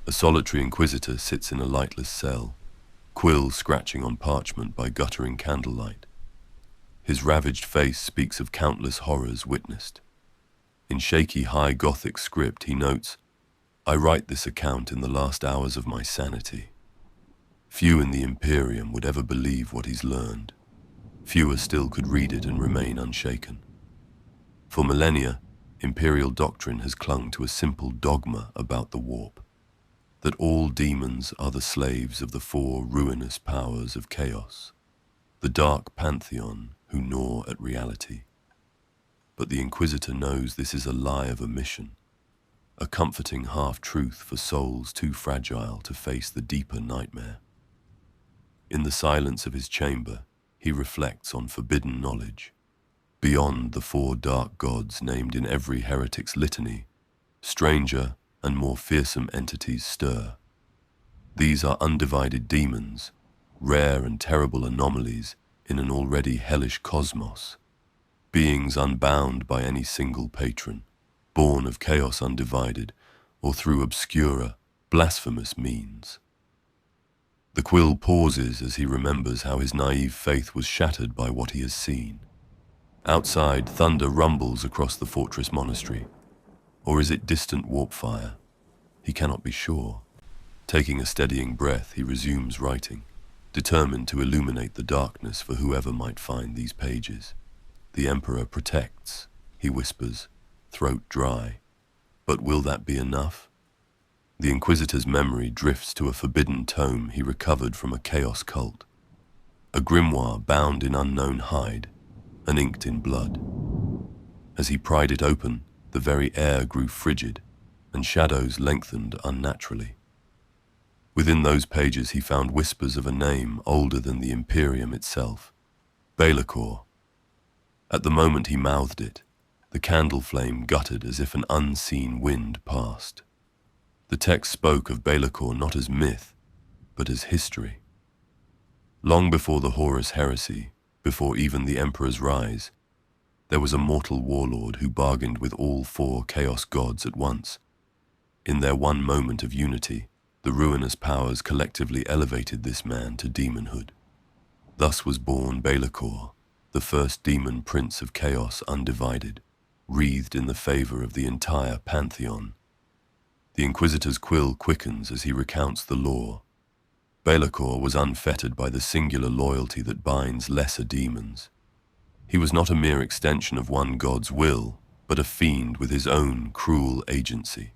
A solitary inquisitor sits in a lightless cell, quill scratching on parchment by guttering candlelight. His ravaged face speaks of countless horrors witnessed. In shaky high Gothic script he notes, "I write this account in the last hours of my sanity." Few in the Imperium would ever believe what he's learned. Fewer still could read it and remain unshaken. For millennia, Imperial doctrine has clung to a simple dogma about the warp, that all demons are the slaves of the four ruinous powers of chaos, the Dark Pantheon who gnaw at reality. But the Inquisitor knows this is a lie of omission, a comforting half-truth for souls too fragile to face the deeper nightmare. In the silence of his chamber, he reflects on forbidden knowledge. Beyond the four dark gods named in every heretic's litany, stranger and more fearsome entities stir. These are undivided demons, rare and terrible anomalies in an already hellish cosmos, beings unbound by any single patron, born of chaos undivided, or through obscurer, blasphemous means. The quill pauses as he remembers how his naive faith was shattered by what he has seen. Outside, thunder rumbles across the fortress monastery. Or is it distant warp fire? He cannot be sure. Taking a steadying breath, he resumes writing, determined to illuminate the darkness for whoever might find these pages. "The Emperor protects," he whispers, throat dry. But will that be enough? The Inquisitor's memory drifts to a forbidden tome he recovered from a chaos cult. A grimoire bound in unknown hide, and inked in blood. As he pried it open, the very air grew frigid, and shadows lengthened unnaturally. Within those pages he found whispers of a name older than the Imperium itself, BELAKOR. At the moment he mouthed it, the candle flame guttered as if an unseen wind passed. The text spoke of BELAKOR not as myth, but as history. Long before the Horus heresy, before even the Emperor's rise, there was a mortal warlord who bargained with all four chaos gods at once. In their one moment of unity, the ruinous powers collectively elevated this man to demonhood. Thus was born BELAKOR, the first Daemon Prince of chaos undivided, wreathed in the favor of the entire Pantheon. The Inquisitor's quill quickens as he recounts the lore. BELAKOR was unfettered by the singular loyalty that binds lesser demons. He was not a mere extension of one god's will, but a fiend with his own cruel agency.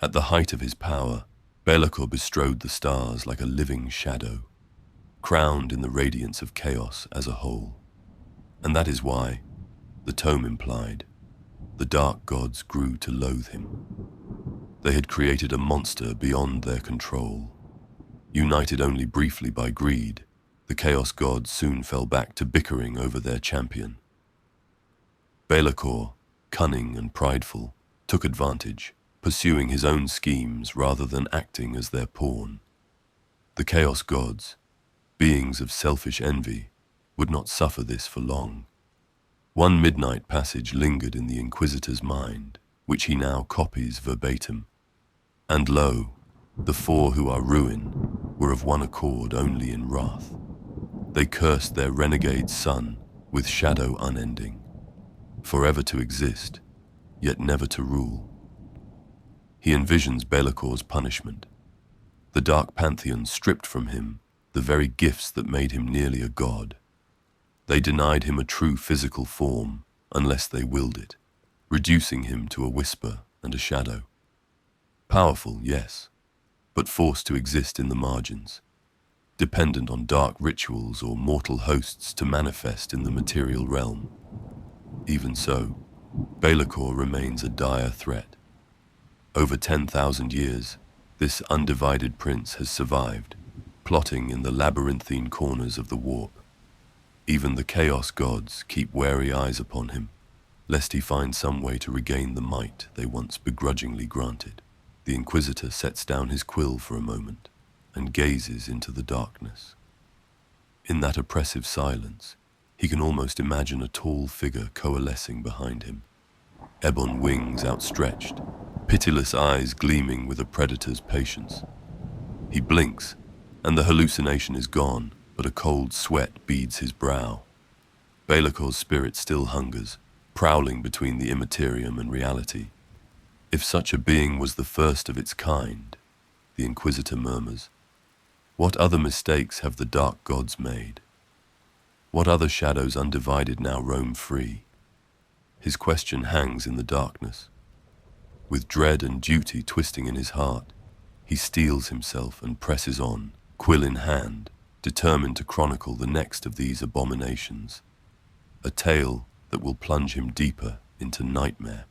At the height of his power, BELAKOR bestrode the stars like a living shadow, crowned in the radiance of chaos as a whole. And that is why, the tome implied, the dark gods grew to loathe him. They had created a monster beyond their control. United only briefly by greed, the chaos gods soon fell back to bickering over their champion. BELAKOR, cunning and prideful, took advantage, pursuing his own schemes rather than acting as their pawn. The chaos gods, beings of selfish envy, would not suffer this for long. One midnight passage lingered in the Inquisitor's mind, which he now copies verbatim. And lo, the four who are ruin were of one accord only in wrath. They cursed their renegade son with shadow unending, forever to exist, yet never to rule. He envisions BELAKOR's punishment. The Dark Pantheon stripped from him the very gifts that made him nearly a god. They denied him a true physical form unless they willed it, reducing him to a whisper and a shadow. Powerful, yes, but forced to exist in the margins, dependent on dark rituals or mortal hosts to manifest in the material realm. Even so, BELAKOR remains a dire threat. Over 10,000 years, this undivided prince has survived, plotting in the labyrinthine corners of the warp. Even the chaos gods keep wary eyes upon him, lest he find some way to regain the might they once begrudgingly granted. The Inquisitor sets down his quill for a moment and gazes into the darkness. In that oppressive silence, he can almost imagine a tall figure coalescing behind him, ebon wings outstretched, pitiless eyes gleaming with a predator's patience. He blinks, and the hallucination is gone, but a cold sweat beads his brow. Belakor's spirit still hungers, prowling between the immaterium and reality. If such a being was the first of its kind, the inquisitor murmurs, what other mistakes have the dark gods made? What other shadows undivided now roam free? His question hangs in the darkness. With dread and duty twisting in his heart, he steels himself and presses on, quill in hand, determined to chronicle the next of these abominations, a tale that will plunge him deeper into nightmare.